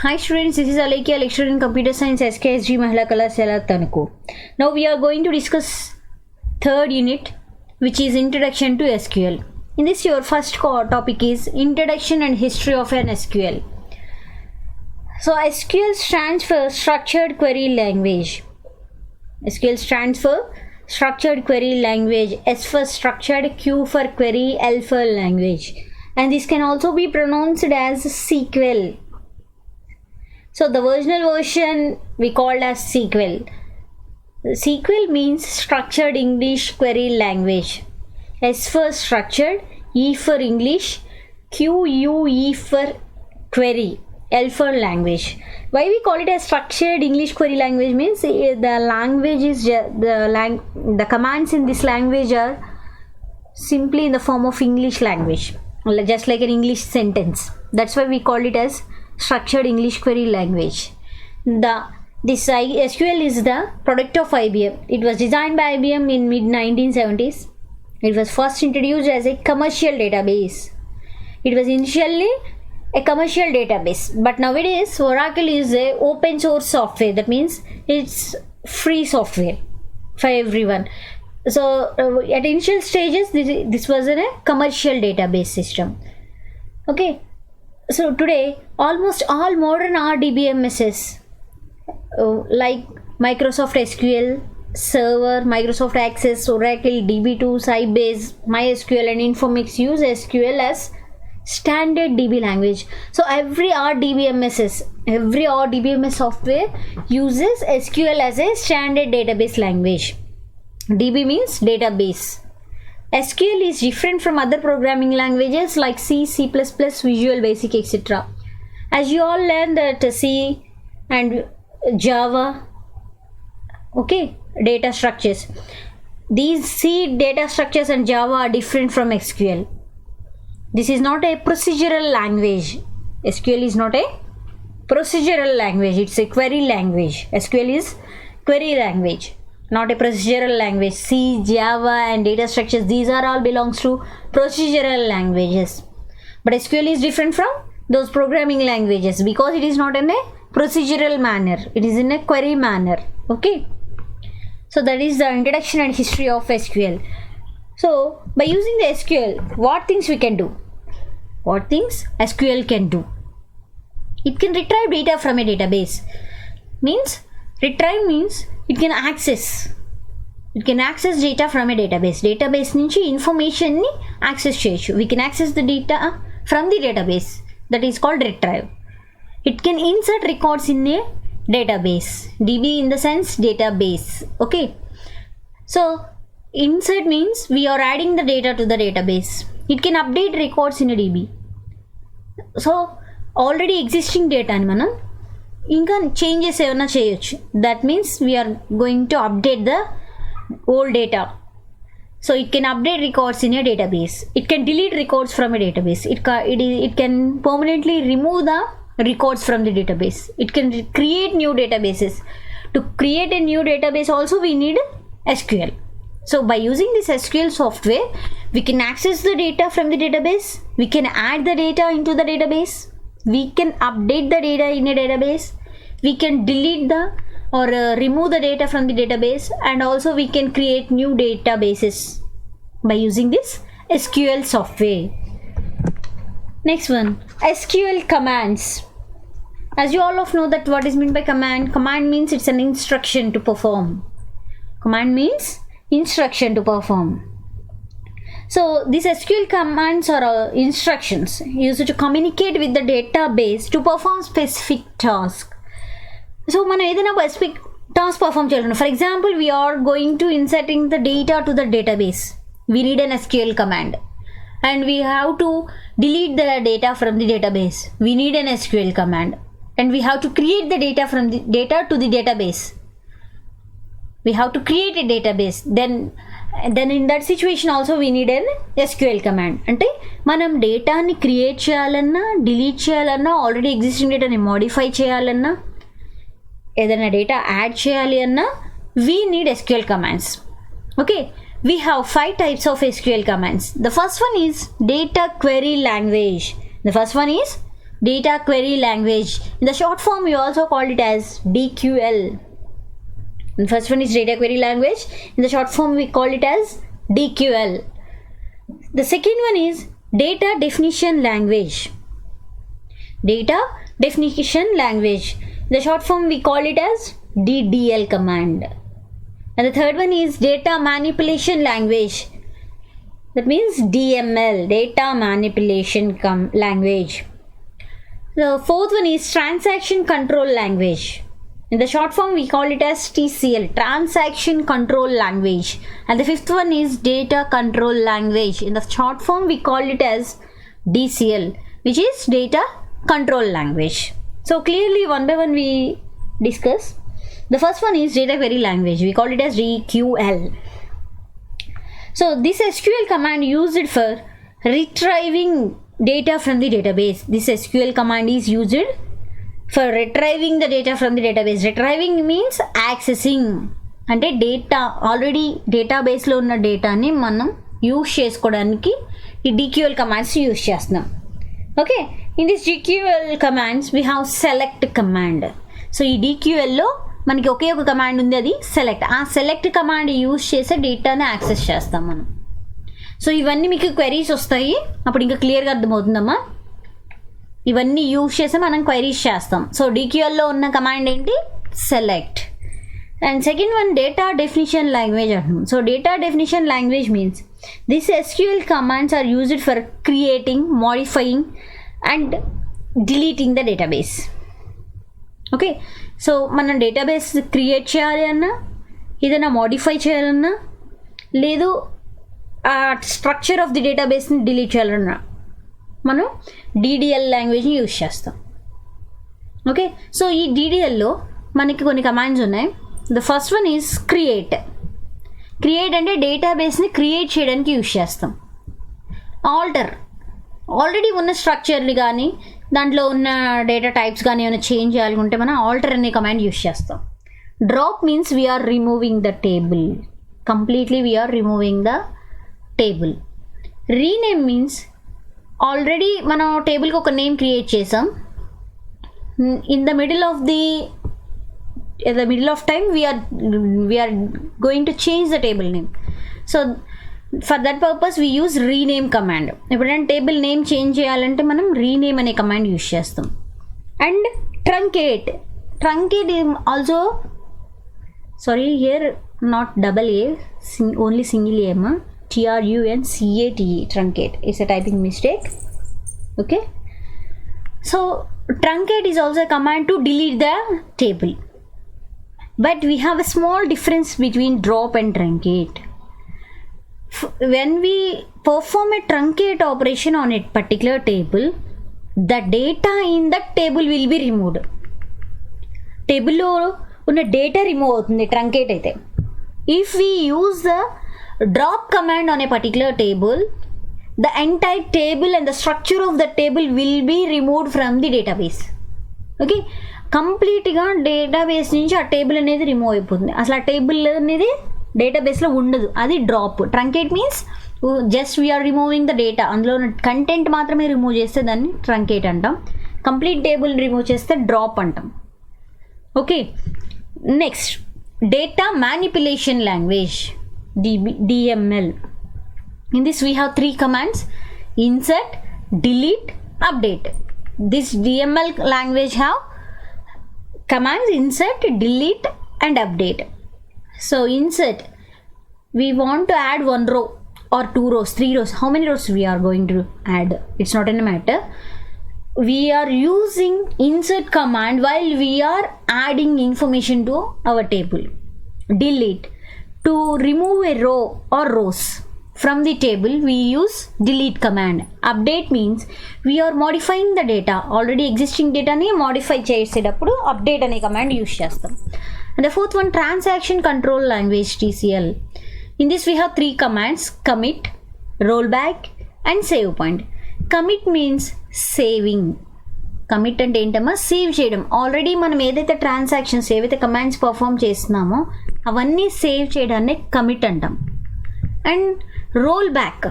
Hi students, this is Alekhya, lecturer in computer science, S.K.S.D, Mahila Kalasala Tanuku. Now we are going to discuss third unit, which is Introduction to SQL. In this, your first topic is Introduction and History of an SQL. So SQL stands for Structured Query Language. SQL stands for Structured Query Language. S for Structured, Q for Query, L for Language. And this can also be pronounced as SQL. So the original version we called as SQL. SQL means Structured English Query Language. S for Structured, E for English, Q, U, E for Query, L for Language. Why we call it as Structured English Query Language means the language is the commands in this language are simply in the form of English language, just like an English sentence. That's why we call it as Structured English Query Language. This SQL is the product of IBM. It was designed by IBM in mid-1970s. It was first introduced as a commercial database. It was initially a commercial database, but nowadays Oracle is a open source software. That means it's free software for everyone. So at initial stages, this was a commercial database system. Okay. So today, almost all modern RDBMSs like Microsoft SQL Server, Microsoft Access, Oracle, DB2, Sybase, MySQL and Informix use SQL as standard DB language. So every RDBMS software uses SQL as a standard database language. DB means database. SQL is different from other programming languages like C, C++, Visual Basic, etc. As you all learned that C and Java, okay, data structures. These C data structures and Java are different from SQL. This is not a procedural language. SQL is not a procedural language. It's a query language. SQL is query language, not a procedural language. C, Java and data structures, these are all belongs to procedural languages. But SQL is different from those programming languages because it is not in a procedural manner. It is in a query manner. Okay. So that is the introduction and history of SQL. So by using the SQL, what things we can do? What things SQL can do? It can retrieve data from a database. Retrieve means it can access data from a database. Database nunchi information ni access cheyochu. We can access the data from the database. That is called retrieve. It can insert records in a database. DB in the sense database. Okay. So insert means we are adding the data to the database. It can update records in a DB. So already existing data ni manam ఇంకా changes ఏమైనా చేయొచ్చు. That means we're going to update the old data. So it can update records in a database. It can delete records from a database. It can permanently remove the records from the database. It can create new databases. To create a new database also we need SQL. So by using this SQL software, we can access the data from the database. We can add the data into the database. We can update the data in a database. We can delete or remove the data from the database, and also we can create new databases by using this SQL software. Next one, SQL commands. As you all of know that what is meant by command. Command means it's an instruction to perform. Command means instruction to perform. So these SQL commands are instructions used to communicate with the database to perform specific task. So మనం ఏదైనా specific task perform చేయాలి. For example, we are going to inserting the data to the database. We need an SQL command. And we have to delete the data from the database. We need an SQL command. And we have to create the data from the data to the database. We have to create a database. Then in that situation also we need an SQL command. అంటే మనం డేటాని create చేయాలన్నా, delete చేయాలన్నా, already existing డేటాని modify చేయాలన్నా, ఏదైనా data add చేయాలి అన్నా, we need SQL commands. Okay. We have 5 types of SQL commands. The first one is data query language. The first one is data query language. In the short form, we also called it as DQL. The first one is data query language. In the short form, we call it as DQL. The second one is data definition language. Data definition language. In the short form, we call it as DDL command. And the third one is data manipulation language. That means DML, data manipulation language. The fourth one is transaction control language. In the short form, we call it as TCL, transaction control language. And the fifth one is data control language. In the short form, we call it as DCL, which is data control language. So clearly, one by one we discuss. The first one is data query language. We call it as DQL. So this SQL command used for retrieving data from the database. This SQL command is used for retrieving the data from the database. Retrieving means accessing. అంటే data already డేటాబేస్లో ఉన్న డేటాని మనం use చేసుకోవడానికి ఈ DQL commands use చేస్తున్నాం. Okay, in this DQL commands we have select command. So ఈ DQLలో మనకి ఒకే ఒక కమాండ్ ఉంది, అది సెలెక్ట్. ఆ సెలెక్ట్ కమాండ్ యూజ్ చేసే డేటాని యాక్సెస్ చేస్తాం మనం. సో ఇవన్నీ మీకు క్వెరీస్ వస్తాయి, అప్పుడు ఇంకా క్లియర్గా అర్థమవుతుందమ్మా. ఇవన్నీ యూజ్ చేసి మనం క్వెరీస్ చేస్తాం. సో DQLలో ఉన్న కమాండ్ ఏంటి? Select. And second one data definition language అంటున్నాం. So data definition language means this SQL commands are used for creating, modifying and deleting the database. Okay, so మనం డేటాబేస్ క్రియేట్ చేయాలి అన్నా, ఏదైనా modify చేయాలన్నా, లేదు ఆ స్ట్రక్చర్ ఆఫ్ ది డేటాబేస్ని delete చేయాలన్నా మనం DDL లాంగ్వేజ్ని యూజ్ చేస్తాం. ఓకే, సో ఈ DDLలో మనకి కొన్ని కమాండ్స్ ఉన్నాయి. The first one is create. Create అంటే డేటాబేస్ని క్రియేట్ చేయడానికి యూజ్ చేస్తాం. ఆల్టర్, ఆల్రెడీ ఉన్న స్ట్రక్చర్ని కానీ దాంట్లో ఉన్న డేటా టైప్స్ కానీ ఏమైనా చేంజ్ చేయాలనుకుంటే మనం ఆల్టర్ అనే కమాండ్ యూజ్ చేస్తాం. Drop means we're removing the table, completely we're removing the table. Rename means already మనం టేబుల్కి ఒక నేమ్ క్రియేట్ చేసాం, in the middle of time we're going to change the table name. So for that purpose we use rename command. ఎప్పుడైనా table name change చేయాలంటే మనం rename అనే command use చేస్తాం. And truncate. Truncate also, sorry here not double A, only single ఏ అమ్మా, TRUNCATE, truncate. It's a typing mistake. Okay, so truncate is also a command to delete the table, but we have a small difference between drop and truncate. When we perform a truncate operation on a particular table, the data in that table will be removed. Table lo unna data remove avutundi truncate aithe. If we use the drop command on a particular table, the entire table and the structure of the table will be removed from the database. Okay, కంప్లీట్గా database నుంచి ఆ table అనేది remove అయిపోతుంది. అసలు ఆ table అనేది డేటాబేస్లో ఉండదు, అది drop. Truncate means just we're removing the data, అందులో ఉన్న కంటెంట్ మాత్రమే రిమూవ్ చేస్తే దాన్ని ట్రంకేట్ అంటాం. కంప్లీట్ టేబుల్ రిమూవ్ చేస్తే డ్రాప్ అంటాం. Okay, next data manipulation language, DML. In this we have three commands: insert, delete, update. This DML language have commands insert, delete and update. So insert, we want to add one row or two rows, three rows. How many rows we are going to add? It's not a matter. We are using insert command while we are adding information to our table. Delete, to remove a row or rows from the table, we use delete command. Update means we are modifying the data, already existing data ni modify చేసేటప్పుడు update అనే command use చేస్తాం. And the fourth one, transaction control language, TCL. In this we have three commands: commit, rollback and save point. Commit means saving. Commit అంటే ఏంటమ్మా? Save చేయడం. Already మనం ఏదైతే transactions, ఏవైతే commands perform చేస్తున్నామో అవన్నీ సేవ్ చేయడాన్ని కమిట్ అంటాం. And roll back.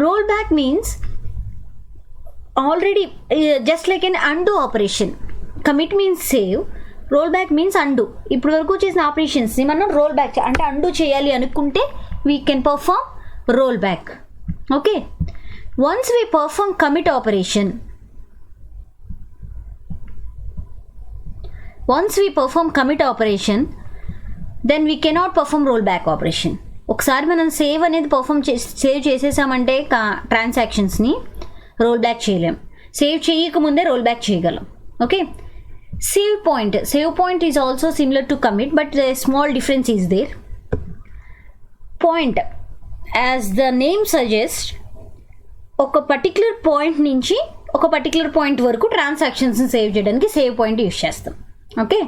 Roll back means already just like an undo operation. Commit means save, roll back means undo. ఇప్పుడు వరకు చేసిన ఆపరేషన్స్ని మనం రోల్ బ్యాక్ అంటే అండు చేయాలి అనుకుంటే we can perform roll back. Okay, once we perform commit operation, once we perform commit operation then we cannot perform rollback operation. ఒకసారి మనం save అనేది సేవ్ చేసేసామంటే ట్రాన్సాక్షన్స్ని రోల్ బ్యాక్ చేయలేం. సేవ్ చేయకముందే రోల్ బ్యాక్ చేయగలం. Okay, save point is also similar to commit but small difference is there. Point as the name suggest ఒక particular point నుంచి ఒక పర్టికులర్ పాయింట్ వరకు ట్రాన్సాక్షన్స్ని సేవ్ చేయడానికి సేవ్ పాయింట్ యూజ్ చేస్తాం. ఓకే,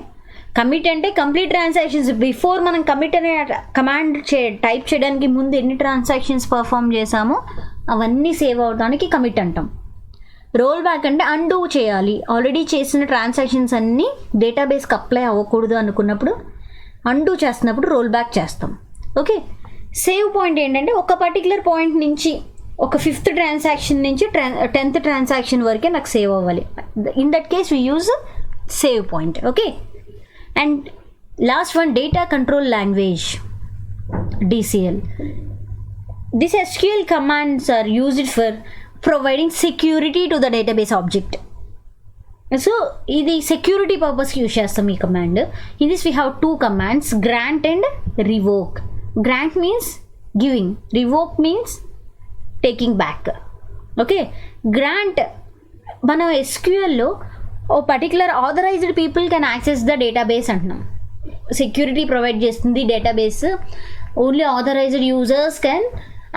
కమిట్ అంటే కంప్లీట్ ట్రాన్సాక్షన్స్. బిఫోర్ మనం కమిట్ అనే కమాండ్ టైప్ చేయడానికి ముందు ఎన్ని ట్రాన్సాక్షన్స్ పర్ఫామ్ చేసామో అవన్నీ సేవ్ అవడానికి కమిట్ అంటాం. రోల్ బ్యాక్ అంటే అండూ చేయాలి, ఆల్రెడీ చేసిన ట్రాన్సాక్షన్స్ అన్నీ డేటాబేస్కి అప్లై అవ్వకూడదు అనుకున్నప్పుడు అండూ చేస్తున్నప్పుడు రోల్ బ్యాక్ చేస్తాం. ఓకే, సేవ్ పాయింట్ ఏంటంటే ఒక పర్టికులర్ పాయింట్ నుంచి ఒక 5th ట్రాన్సాక్షన్ నుంచి 10th ట్రాన్సాక్షన్ వరకే నాకు సేవ్ అవ్వాలి. In that case we use save point. Okay, and last one, data control language, DCL. These SQL commands are used for providing security to the database object. So ఇది security purpose కి use చేస్తాం ఈ command. In this we have 2 commands, grant and revoke. Grant means giving, revoke means taking back. Okay, grant మనం SQLలో ఓ particular authorized people can access the database అంటున్నాం. Security provide చేస్తుంది database. Only authorized users can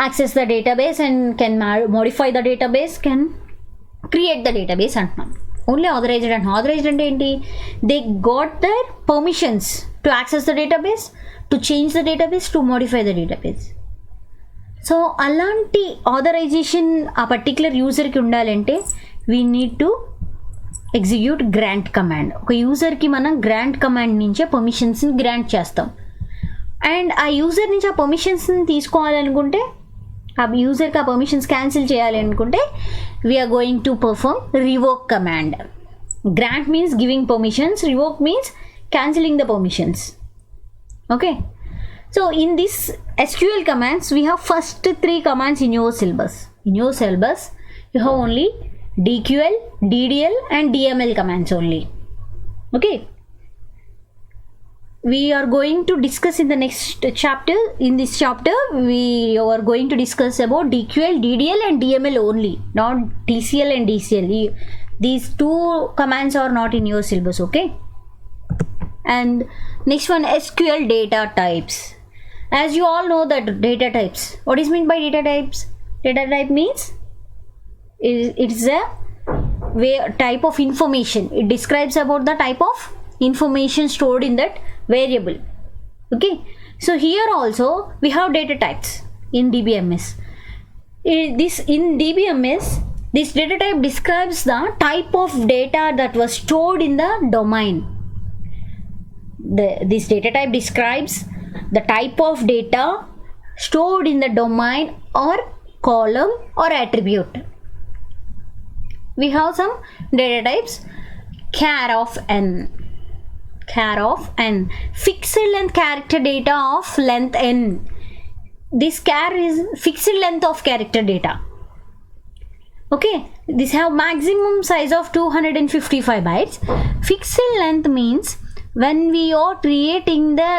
access the database and can modify the database, can create the database అంటున్నాం. Only authorized అంటున్నాం. Authorized అంటే ఏంటి? They got their permissions to access the database, to change the database, to modify the database. So అలాంటి authorization ఆ particular యూజర్కి ఉండాలంటే we need to execute grant command. ఒక యూజర్కి మనం గ్రాంట్ కమాండ్ నుంచే పర్మిషన్స్ని గ్రాంట్ చేస్తాం. అండ్ ఆ యూజర్ నుంచి ఆ పర్మిషన్స్ని తీసుకోవాలనుకుంటే, ఆ యూజర్కి ఆ పర్మిషన్స్ క్యాన్సిల్ చేయాలి అనుకుంటే we're going to perform revoke command. Grant means giving permissions, revoke means cancelling the permissions. Okay, so in this SQL commands we have first 3 commands in your syllabus. In your syllabus you have only DQL, DDL and DML commands only. Okay, we are going to discuss in the next chapter. In this chapter we are going to discuss about DQL, DDL and DML only, not TCL and DCL. These 2 commands are not in your syllabus. Okay, and next one, SQL data types. As you all know that data types, what is meant by data types? Data type means it's a type of information. It describes about the type of information stored in that variable. Okay, so here also we have data types in DBMS. In DBMS this data type describes the type of data that was stored in the domain. This data type describes the type of data stored in the domain or column or attribute. We have some data types. Char of n, fixed length character data of length n. This char is fixed length of character data. Okay, this have maximum size of 255 bytes. Fixed length means when we are creating the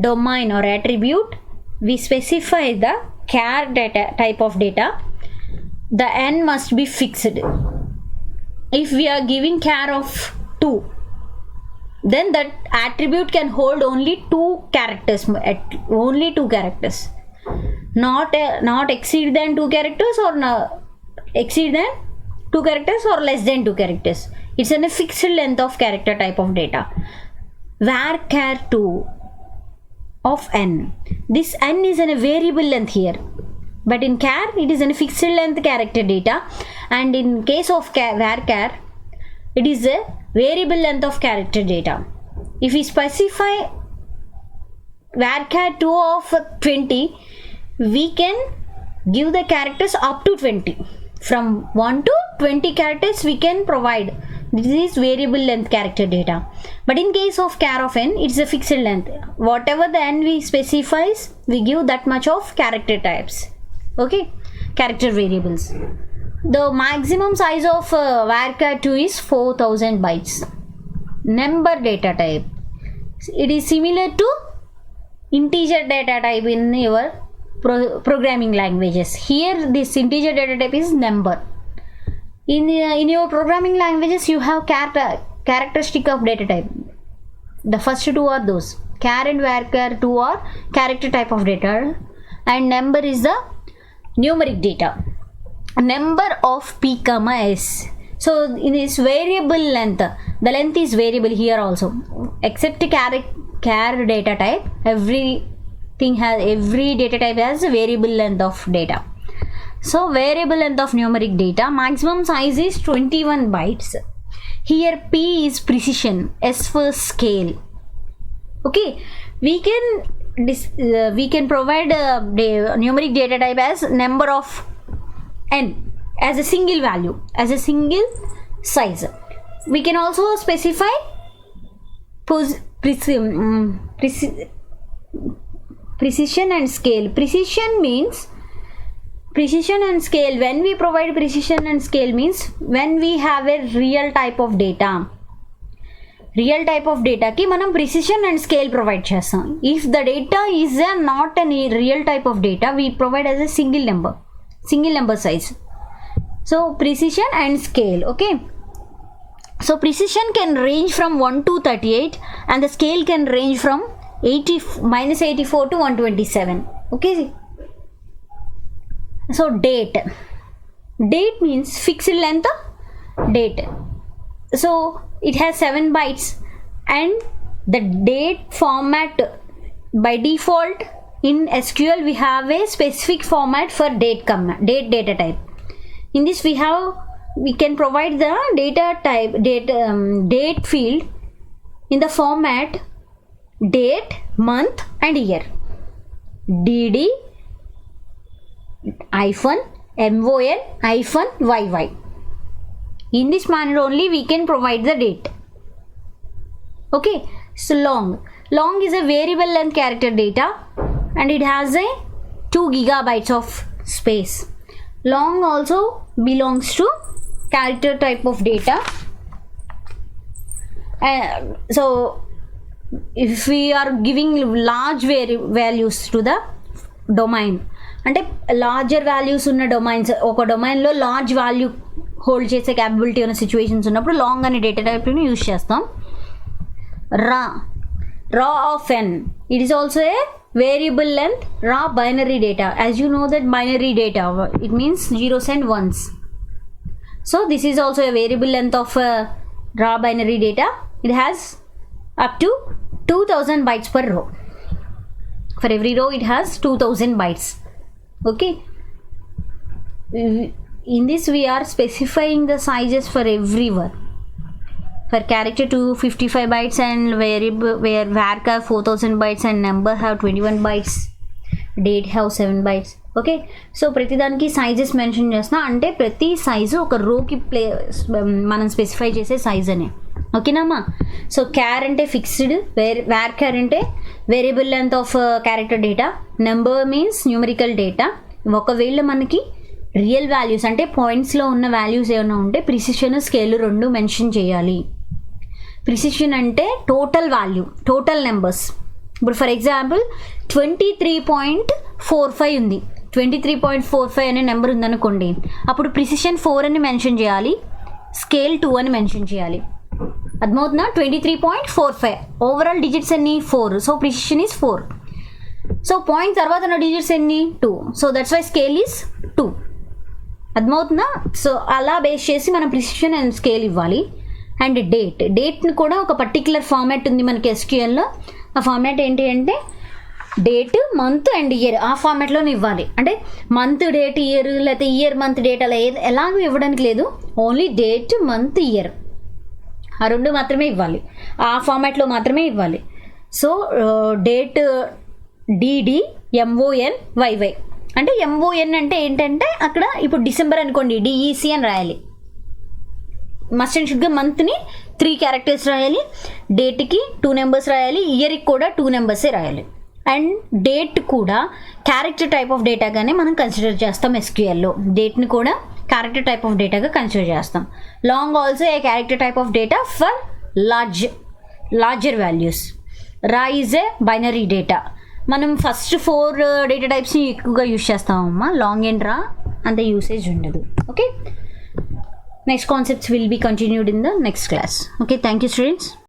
domain or attribute, we specify the char data type of data. The n must be fixed. If we are giving char of 2, then that attribute can hold only 2 characters, only 2 characters, not exceed than 2 characters or exceed than 2 characters or less than 2 characters. It's a fixed length of character type of data. Varchar 2 of n. This n is in a variable length here, but in char it is a fixed length character data, and in case of varchar it is a variable length of character data. If we specify varchar 2 of 20, we can give the characters up to 20. from 1 to 20 characters we can provide. This is variable length character data. But in case of char of n, it's a fixed length. Whatever the n we specifies, we give that much of character types. Okay, character variables. The maximum size of varchar 2 is 4000 bytes. Number data type. It is similar to integer data type in your programming languages. Here this integer data type is number. In your programming languages you have characteristic of data type. The first two are those. Char and varchar 2 are character type of data, and number is the numeric data. Number of p comma s. So in this variable length, the length is variable here also. Except char data type, every data type has a variable length of data. So variable length of numeric data, maximum size is 21 bytes. Here p is precision, s for scale. Okay, we can provide the numeric data type as number of n as a single value, as a single size. We can also specify precision and scale. Precision means precision and scale. When we provide precision and scale means when we have a real type of data. Real type of data ki manam precision and scale provide chestam. If the data is not a real type of data, we provide as a single number size. So precision and scale. Okay, so precision can range from 1 to 38 and the scale can range from -84 to 127. Okay, so date means fixed length date. So it has 7 bytes, and the date format by default in SQL we have a specific format for date data type. In this we can provide the data type date field in the format date, month and year. dd -mon -yy. In this manner only we can provide the date. Okay, so long is a variable length character data and it has a 2 gigabytes of space. Long also belongs to character type of data. So if we are giving large values to the domain, అంటే larger values ఉన్న domains, ఒక డొమైన్లో large value hold చేసే capability ఉన్న situations ఉన్నప్పుడు long అనే data టైప్ని use చేస్తాం. Raw of n, it is also a variable length raw binary data. As you know that binary data it means zeros and ones. So this is also a variable length of raw binary data. It has up to 2000 bytes per row. For every row it has 2000 bytes. Okay, in this we are specifying the sizes for every one. For character 255 bytes and variable where varchar 4000 bytes and number have 21 bytes, date have 7 bytes. Okay, so ప్రతి దానికి sizes mention చేస్తున్నా, అంటే ప్రతి size ఒక రోకి మనం specify చేసే size అనే. ఓకేనమ్మా. సో క్యార్ అంటే ఫిక్స్డ్, varchar అంటే variable length of character data, number means numerical data. ఒకవేళ మనకి రియల్ వాల్యూస్ అంటే పాయింట్స్లో ఉన్న వాల్యూస్ ఏమైనా ఉంటే ప్రిసిషన్ స్కేల్ రెండు మెన్షన్ చేయాలి. ప్రిసిషన్ అంటే టోటల్ వాల్యూ, టోటల్ నెంబర్స్. ఇప్పుడు ఫర్ ఎగ్జాంపుల్ 23.45 ఉంది, 23.45 అనే నెంబర్ ఉందనుకోండి, అప్పుడు ప్రిసిషన్ 4 అని మెన్షన్ చేయాలి, స్కేల్ 2 అని మెన్షన్ చేయాలి. అర్థమవుతుందా? 23.45 ఓవరాల్ డిజిట్స్ ఎన్ని 4, so precision is 4. So point తర్వాత ఉన్న డిజిట్స్ ఎన్ని 2, so that's why scale is 2. అర్థమవుతుందా? సో అలా బేస్ చేసి మనం ప్రిసిషన్ అండ్ స్కేల్ ఇవ్వాలి. అండ్ డేట్ని కూడా ఒక పర్టికులర్ ఫార్మాట్ ఉంది మనకి SQLలో. ఆ ఫార్మాట్ ఏంటి అంటే డేట్, మంత్ అండ్ ఇయర్, ఆ ఫార్మాట్లోనే ఇవ్వాలి. అంటే మంత్ డేట్ ఇయర్, లేకపోతే ఇయర్ మంత్ డేట్ అలా ఎలాగో ఇవ్వడానికి లేదు, ఓన్లీ డేట్ మంత్ ఇయర్ ఆ రెండు మాత్రమే ఇవ్వాలి, ఆ ఫార్మాట్లో మాత్రమే ఇవ్వాలి. సో డేట్ DD MONYY, అంటే MON అంటే ఏంటంటే అక్కడ ఇప్పుడు డిసెంబర్ అనుకోండి, DEC అని రాయాలి. మస్ట్ అండ్ షుడ్గా మంత్ని 3 క్యారెక్టర్స్ రాయాలి, డేట్కి 2 నెంబర్స్ రాయాలి, ఇయర్కి కూడా 2 నెంబర్సే రాయాలి. అండ్ డేట్ కూడా క్యారెక్టర్ టైప్ ఆఫ్ డేటాగానే మనం కన్సిడర్ చేస్తాం SQLలో. డేట్ని కూడా క్యారెక్టర్ టైప్ ఆఫ్ డేటాగా కన్సిడర్ చేస్తాం. Long also a character type of data for larger values. Raw is a binary data. మనం ఫస్ట్ 4 డేటా టైప్స్ని ఎక్కువగా యూజ్ చేస్తామమ్మా. లాంగ్ అండ్ రా అంత యూసేజ్ ఉండదు. Okay, next concepts will be continued in the next class. Okay, thank you students.